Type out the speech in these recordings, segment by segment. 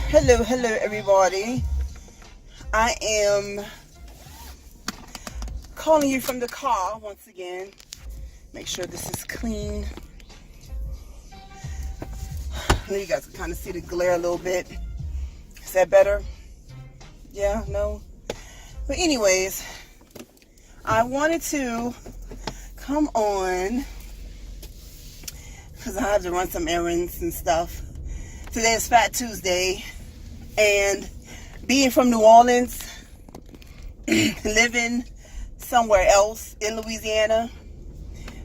Hello everybody. I am calling you from the car once again. Make sure this is clean. I know you guys can kind of see the glare a little bit. Is that better? Yeah, no? But anyways, I wanted to come on because I have to run some errands and stuff. Today is Fat Tuesday, and being from New Orleans, living somewhere else in Louisiana,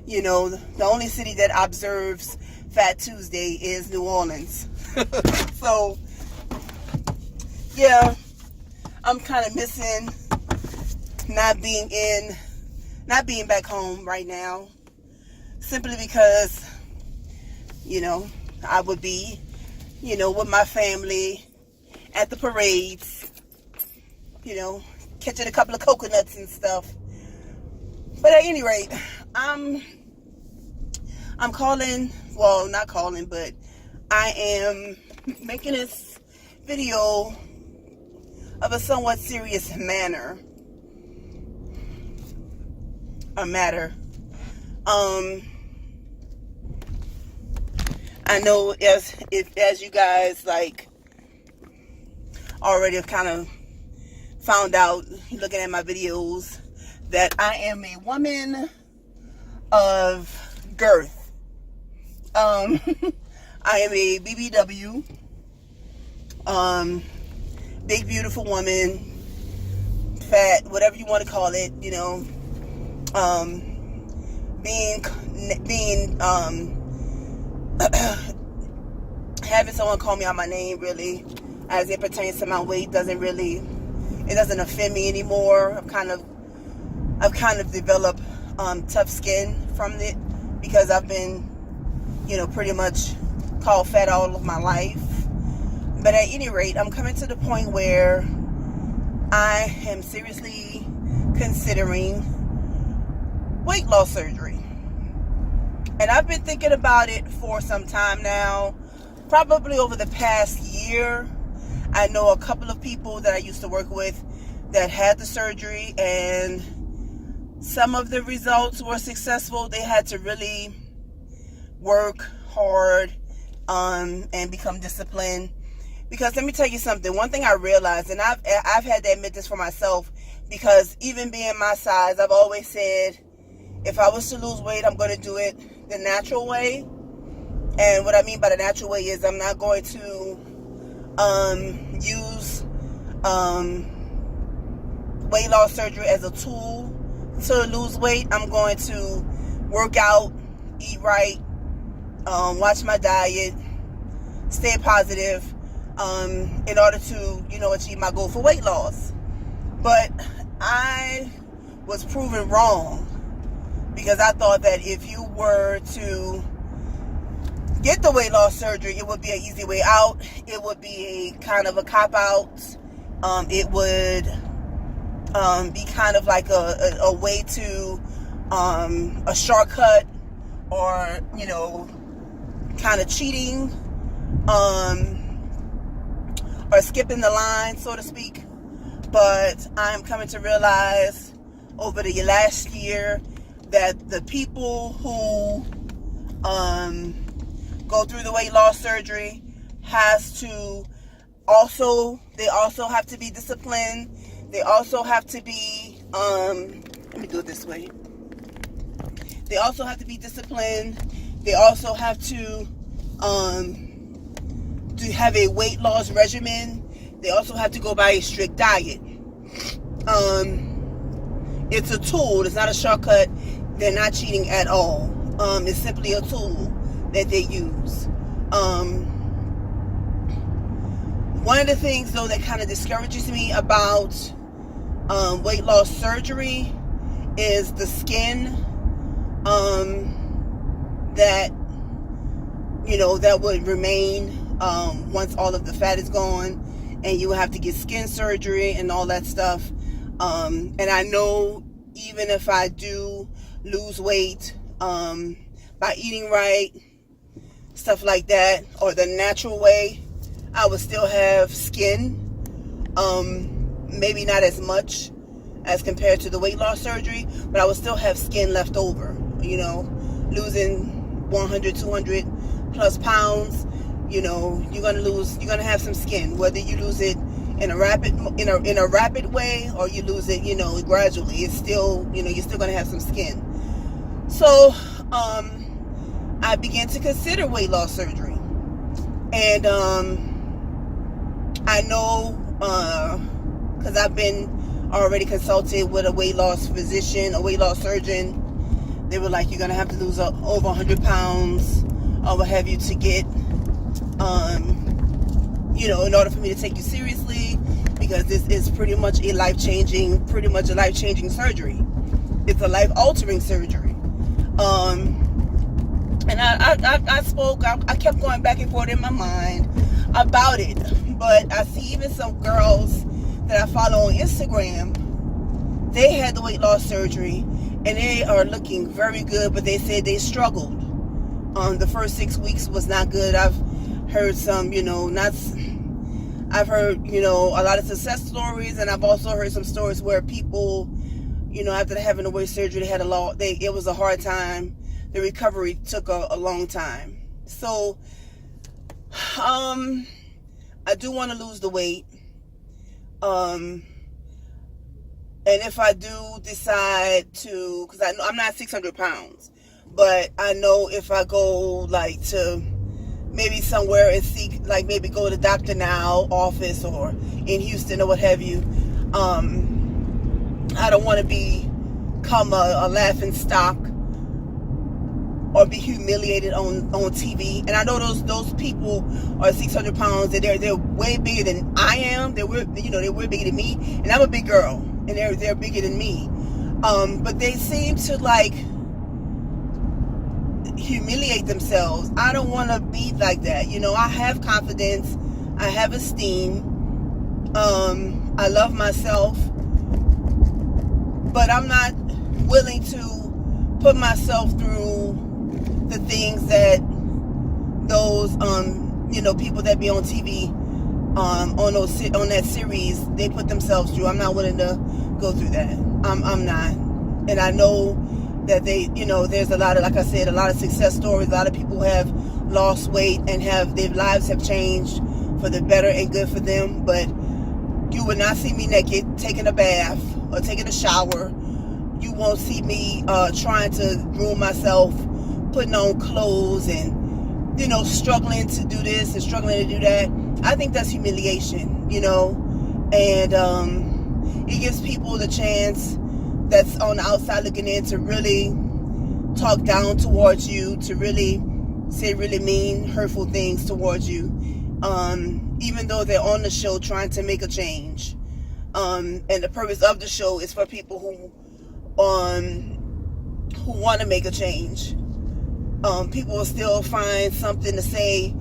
you know, the only city that observes Fat Tuesday is New Orleans. So, yeah, I'm kind of missing not being back home right now, simply because, you know, I would be, you know, with my family at the parades, you know, catching a couple of coconuts and stuff. But at any rate, I'm calling, well, not calling, but I am making this video of a somewhat serious matter. I know as you guys like already have kind of found out looking at my videos that I am a woman of girth. I am a BBW, big beautiful woman, fat, whatever you want to call it, you know, being having someone call me out my name really as it pertains to my weight doesn't offend me anymore. I've kind of developed tough skin from it because I've been, you know, pretty much called fat all of my life. But at any rate, I'm coming to the point where I am seriously considering weight loss surgery. And I've been thinking about it for some time now, probably over the past year. I know a couple of people that I used to work with that had the surgery, and some of the results were successful. They had to really work hard and become disciplined. Because let me tell you something, one thing I realized, and I've had to admit this for myself, because even being my size, I've always said, if I was to lose weight, I'm going to do it the natural way. And what I mean by the natural way is I'm not going to use weight loss surgery as a tool to lose weight. I'm going to work out, eat right, watch my diet, stay positive in order to, you know, achieve my goal for weight loss. But I was proven wrong, because I thought that if you were to get the weight loss surgery, it would be an easy way out. It would be a kind of a cop-out. It would be kind of like a way to a shortcut, or, you know, kind of cheating, or skipping the line, so to speak. But I'm coming to realize over the last year that the people who go through the weight loss surgery they also have to be disciplined. They also have to be let me do it this way. They also have to be disciplined. They also have to have a weight loss regimen. They also have to go by a strict diet. It's a tool. It's not a shortcut. They're not cheating at all. It's simply a tool that they use. One of the things, though, that kind of discourages me about weight loss surgery is the skin that, you know, that would remain once all of the fat is gone, and you have to get skin surgery and all that stuff. And I know even if I do lose weight by eating right, stuff like that, or the natural way, I would still have skin, maybe not as much as compared to the weight loss surgery, but I would still have skin left over. Losing 100, 200 plus pounds, you're gonna have some skin, whether you lose it in a rapid way or you lose it, gradually. It's still, you're still gonna have some skin. So, I began to consider weight loss surgery, and I know, because I've been already consulted with a weight loss physician, a weight loss surgeon. They were like, you're gonna have to lose over 100 pounds or what have you to get, in order for me to take you seriously, because this is pretty much a life-changing surgery. It's a life-altering surgery. And I kept going back and forth in my mind about it. But I see even some girls that I follow on Instagram, they had the weight loss surgery and they are looking very good, but they said they struggled. The first 6 weeks was not good. I've heard some, I've heard, a lot of success stories, and I've also heard some stories where people, after having the weight surgery, it was a hard time. The recovery took a long time. So, I do want to lose the weight. And if I do decide to, because I know I'm not 600 pounds, but I know if I go to maybe somewhere and seek, maybe go to Dr. Now office or in Houston or what have you, I don't want to become a laughing stock or be humiliated on TV. And I know those people are 600 pounds and they're way bigger than I am. They're way bigger than me, and I'm a big girl, and they're bigger than me. But they seem to humiliate themselves. I don't want to be like that. I have confidence, I have esteem, I love myself, but I'm not willing to put myself through the things that those people that be on TV on that series, they put themselves through. I'm not willing to go through that. I'm not. And I know that there's a lot of, like I said, a lot of success stories. A lot of people have lost weight and their lives have changed for the better and good for them. But you will not see me naked taking a bath or taking a shower. You won't see me trying to groom myself, putting on clothes and, struggling to do this and struggling to do that. I think that's humiliation, and it gives people the chance that's on the outside looking in to really talk down towards you, to really say really mean, hurtful things towards you, even though they're on the show trying to make a change. And the purpose of the show is for people who want to make a change. People will still find something to say,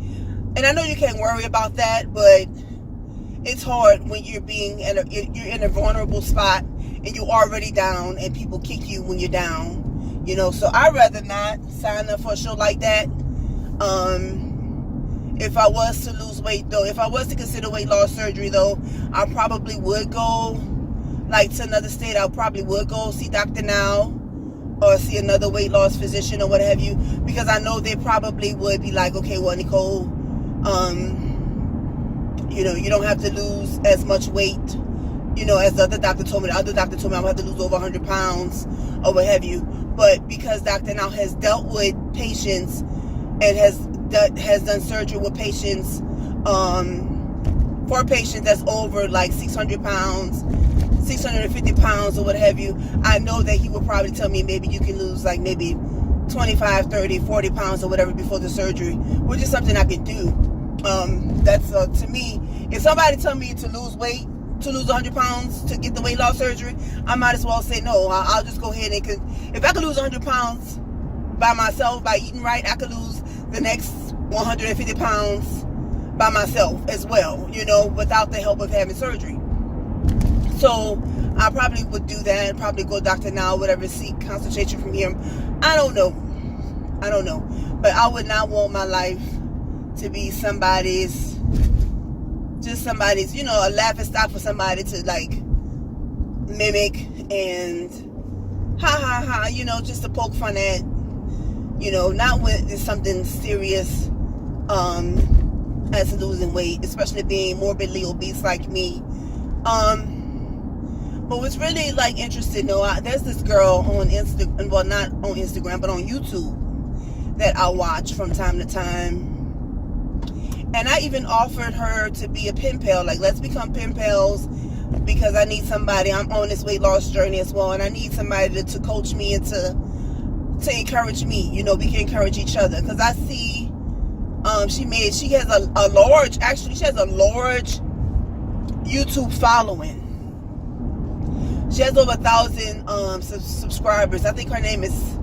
and I know you can't worry about that, but it's hard when you're you're in a vulnerable spot and you're already down and people kick you when you're down, so I'd rather not sign up for a show like that. If I was to lose weight though, if I was to consider weight loss surgery though, I probably would go to another state. I probably would go see Dr. Now or see another weight loss physician or what have you, because I know they probably would be like, okay, well, Nicole, you don't have to lose as much weight, as the other doctor told me. The other doctor told me I would have to lose over 100 pounds or what have you. But because Dr. Now has dealt with patients and has done surgery with patients, for patients that's over 600 pounds, 650 pounds or what have you, I know that he would probably tell me maybe you can lose maybe 25, 30, 40 pounds or whatever before the surgery, which is something I can do. That's to me, if somebody tell me to lose weight, to lose 100 pounds to get the weight loss surgery, I might as well say no. I'll just go ahead and, if I could lose 100 pounds by myself, by eating right, I could lose the next 150 pounds by myself as well, without the help of having surgery. So I probably would do that, probably go Dr. Now, whatever, seek consultation from him. I don't know. But I would not want my life to be somebody's just somebody's, a laughing stock for somebody to like mimic and ha ha ha, just to poke fun at, not when it's something serious, as losing weight, especially being morbidly obese like me. But what's really like interesting, there's this girl on Instagram, well, not on Instagram, but on YouTube that I watch from time to time. And I even offered her to be a pen pal, like, let's become pen pals, because I need somebody. I'm on this weight loss journey as well, and I need somebody to coach me and to encourage me. We can encourage each other, because I see she has a large YouTube following. She has over 1,000 subscribers. I think her name is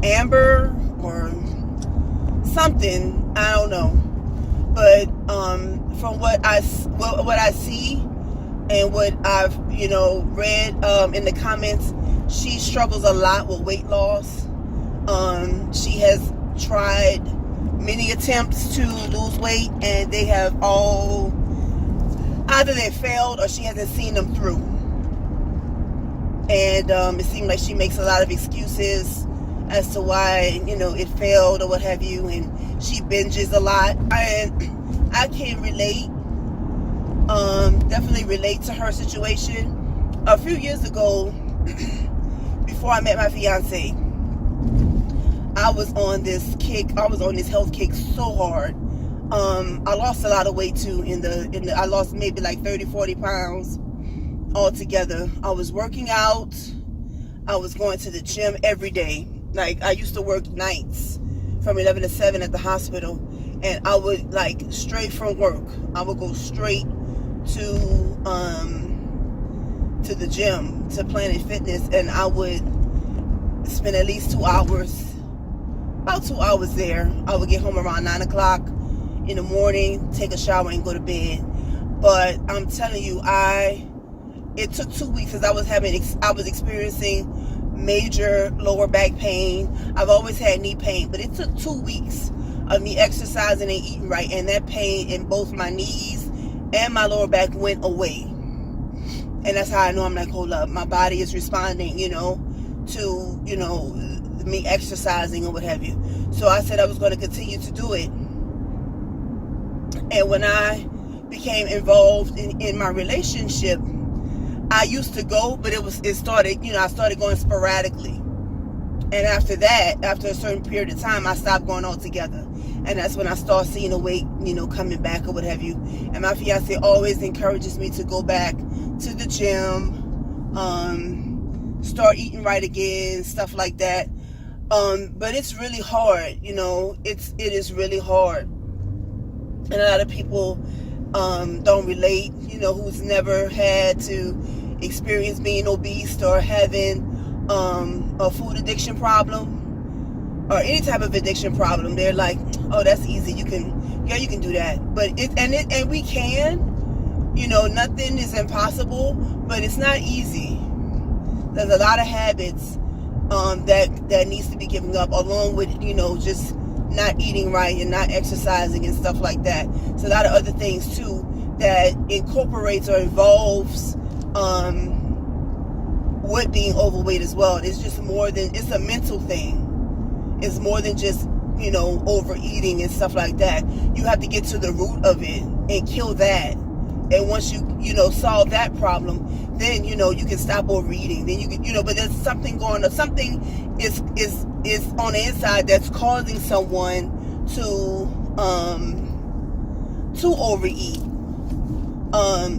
Amber or something. I don't know. But from what I see and what I've read in the comments, she struggles a lot with weight loss. She has tried many attempts to lose weight, and they have all either they failed or she hasn't seen them through. And it seems like she makes a lot of excuses as to why it failed or what have you, and she binges a lot. And I can relate, definitely relate to her situation. A few years ago, before I met my fiance, I was on this kick. I was on this health kick so hard. I lost a lot of weight too. I lost maybe like 30-40 pounds altogether. I was working out. I was going to the gym every day. Like, I used to work nights from 11 to 7 at the hospital, and I would, like, straight from work, I would go straight to the gym, to Planet Fitness, and I would spend at least 2 hours, about 2 hours there. I would get home around 9 o'clock in the morning, take a shower, and go to bed. But I'm telling you, it took 2 weeks, because I was experiencing major lower back pain. I've always had knee pain, but it took 2 weeks of me exercising and eating right, and that pain in both my knees and my lower back went away. And that's how I know, I'm like, hold up, my body is responding, to, me exercising or what have you. So I said I was going to continue to do it. And when I became involved in my relationship, I used to go, but I started going sporadically. And after that, after a certain period of time, I stopped going altogether. And that's when I started seeing the weight, coming back or what have you. And my fiance always encourages me to go back to the gym, start eating right again, stuff like that. But it's really hard, it is really hard. And a lot of people don't relate, who's never had to experience being obese or having a food addiction problem or any type of addiction problem. They're like, oh, that's easy, you can do that. But and we can, nothing is impossible, but it's not easy. There's a lot of habits that needs to be given up, along with just not eating right and not exercising and stuff like that. So a lot of other things too that incorporates or involves with being overweight as well. It's just it's a mental thing. It's more than just overeating and stuff like that. You have to get to the root of it and kill that. And once you solve that problem, then you can stop overeating. Then you can but there's something going on. Something is on the inside that's causing someone to overeat.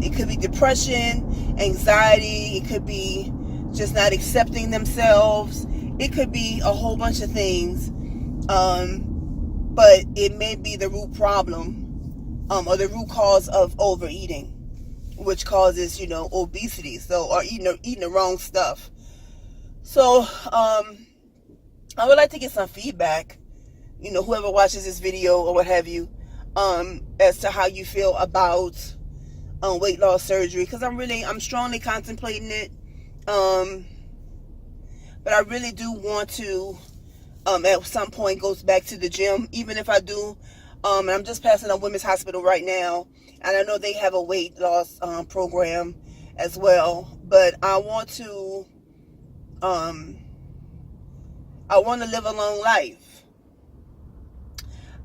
It could be depression, anxiety. It could be just not accepting themselves. It could be a whole bunch of things. But it may be the root problem, or the root cause of overeating, which causes, obesity. So, or eating the wrong stuff. So, I would like to get some feedback, whoever watches this video or what have you, as to how you feel about weight loss surgery, because I'm strongly contemplating it. But I really do want to, at some point, go back to the gym. Even if I do And I'm just passing a women's hospital right now, and I know they have a weight loss program as well. But I want to live a long life.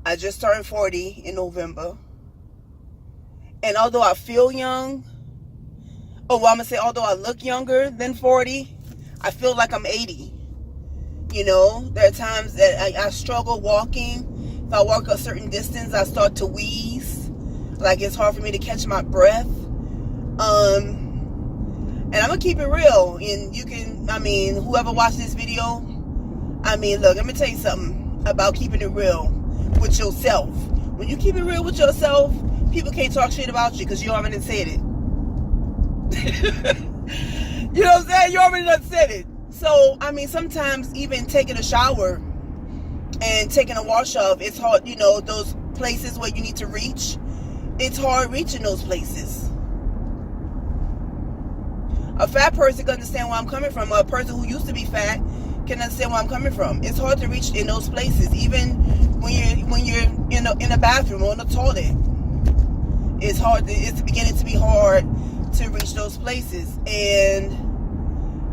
I just turned 40 in November, and although I feel young, although I look younger than 40, I feel like I'm 80. You know, there are times that I struggle walking. If I walk a certain distance, I start to wheeze. Like, it's hard for me to catch my breath. And I'm going to keep it real. And whoever watched this video, look, let me tell you something about keeping it real with yourself. When you keep it real with yourself, people can't talk shit about you because you already said it. You know what I'm saying? You already done said it. So, sometimes even taking a shower and taking a wash off, it's hard, those places where you need to reach, it's hard reaching those places. A fat person can understand where I'm coming from. A person who used to be fat can understand where I'm coming from. It's hard to reach in those places, even when you're in a bathroom or in a toilet. It's beginning to be hard to reach those places, and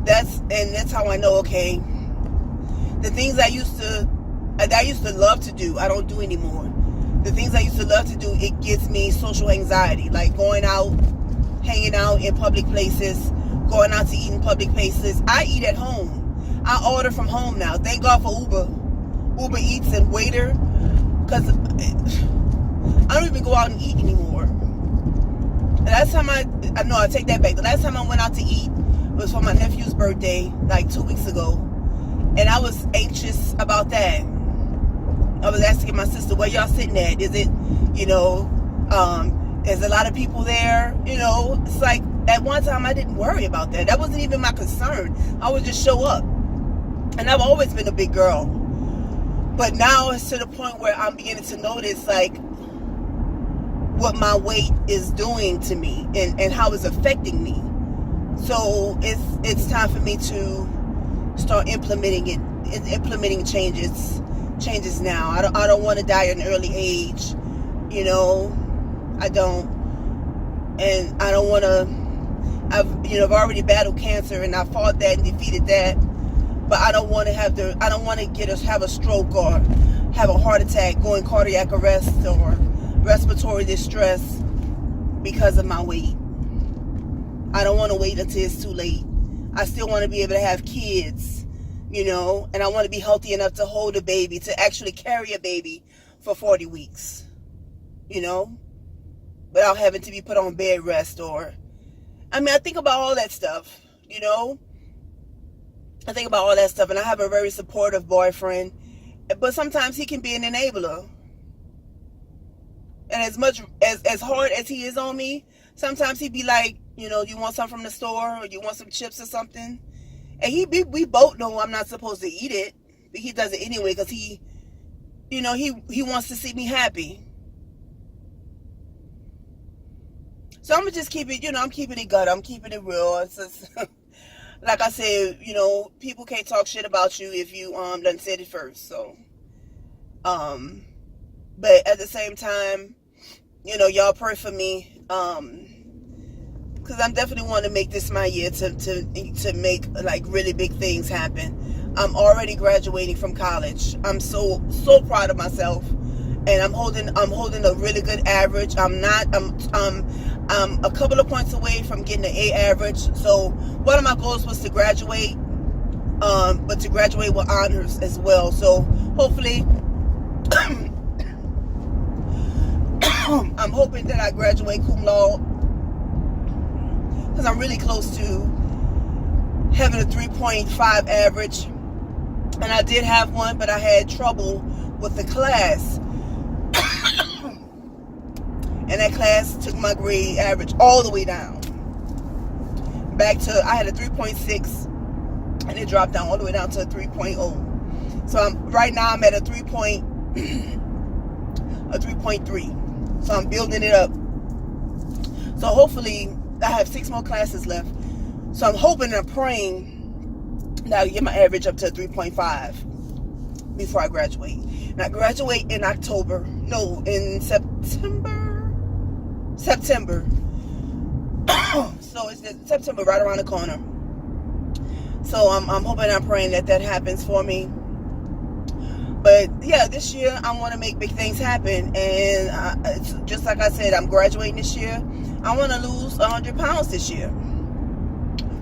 that's how I know, okay, the things I used to love to do, I don't do anymore. The things I used to love to do, it gives me social anxiety, like going out, hanging out in public places, going out to eat in public places. I eat at home. I order from home now. Thank God for Uber Eats and Waiter, because I don't even go out and eat anymore. The last time I take that back. The last time I went out to eat was for my nephew's birthday, like 2 weeks ago. And I was anxious about that. I was asking my sister, where y'all sitting at? Is it, there's a lot of people there? It's like, at one time I didn't worry about that. That wasn't even my concern. I would just show up. And I've always been a big girl. But now it's to the point where I'm beginning to notice, like, what my weight is doing to me and how it's affecting me. So it's time for me to start implementing changes now. I don't want to die at an early age, I don't, and I don't want to. I've already battled cancer, and I fought that and defeated that, but I don't want to have a stroke or have a heart attack, go in cardiac arrest or respiratory distress because of my weight. I don't want to wait until it's too late. I still want to be able to have kids, and I want to be healthy enough to hold a baby, to actually carry a baby for 40 weeks, without having to be put on bed rest or, I think about all that stuff, I think about all that stuff, and I have a very supportive boyfriend, but sometimes he can be an enabler. And as hard as he is on me, sometimes he'd be like, you want something from the store, or you want some chips or something. And we both know I'm not supposed to eat it, but he does it anyway because he wants to see me happy. So I'm gonna just keep it, I'm keeping it gut. I'm keeping it real. It's just, like I said, people can't talk shit about you if you done said it first. So, but at the same time, y'all pray for me, because I'm definitely want to make this my year to make like really big things happen. I'm already graduating from college. I'm so proud of myself, and I'm holding a really good average. I'm a couple of points away from getting an A average. So one of my goals was to graduate, but to graduate with honors as well. So hopefully. I'm hoping that I graduate cum laude, because I'm really close to having a 3.5 average, and I did have one, but I had trouble with the class, and that class took my grade average all the way down, I had a 3.6, and it dropped down all the way down to a 3.0, so right now I'm at a 3.3. So I'm building it up. So hopefully I have 6 more classes left. So I'm hoping and praying that I get my average up to 3.5 before I graduate. I graduate in October. No, in September. September. So it's just September right around the corner. So I'm hoping, I'm praying that happens for me. But yeah, this year I want to make big things happen, and it's just like I said, I'm graduating this year. I want to lose 100 pounds this year.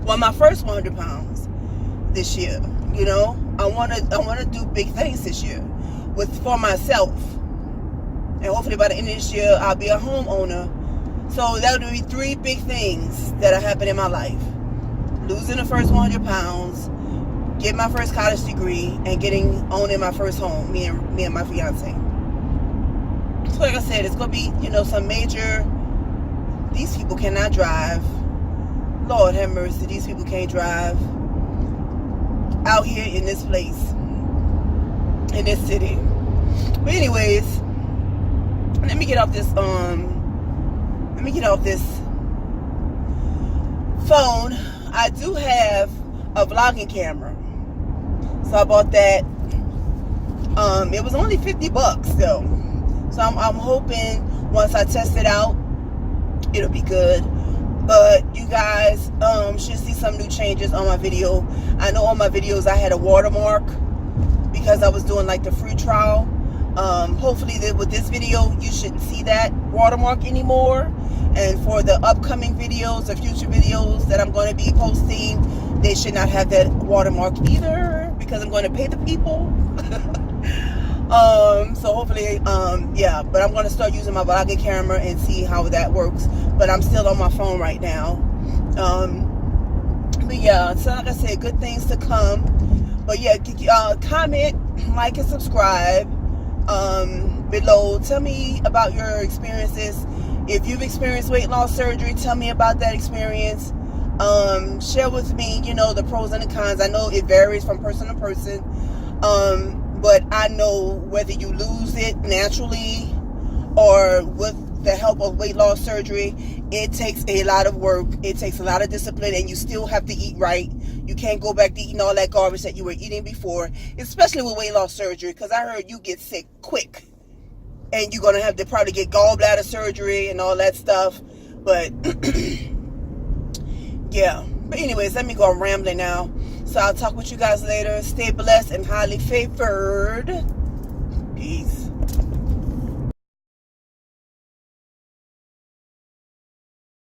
Well, my first 100 pounds this year. You know, I want to do big things this year for myself, and hopefully by the end of this year I'll be a homeowner. So that would be 3 big things that are happening in my life: losing the first 100 pounds, getting my first college degree, and owning my first home, me and my fiance. So like I said, it's gonna be, you know, some major. These people cannot drive. Lord have mercy, these people can't drive out here in this place, in this city. But anyways, let me get off this phone. I do have a vlogging camera, so I bought that. It was only $50 though, so I'm hoping once I test it out, it'll be good. But you guys should see some new changes on my video. I know on my videos I had a watermark because I was doing like the free trial. Hopefully with this video you shouldn't see that watermark anymore. And for the upcoming videos, the future videos that I'm going to be posting, they should not have that watermark either, because I'm going to pay the people. So hopefully, yeah, but I'm going to start using my vlogging camera and see how that works. But I'm still on my phone right now. But yeah, so like I said, good things to come. But yeah, comment, like, and subscribe below. Tell me about your experiences. If you've experienced weight loss surgery, tell me about that experience. Share with me, you know, the pros and the cons. I know it varies from person to person. But I know whether you lose it naturally or with the help of weight loss surgery, it takes a lot of work. It takes a lot of discipline, and you still have to eat right. You can't go back to eating all that garbage that you were eating before, especially with weight loss surgery, because I heard you get sick quick. And you're going to have to probably get gallbladder surgery and all that stuff. But, yeah. But anyways, let me go. I'm rambling now. So I'll talk with you guys later. Stay blessed and highly favored. Peace.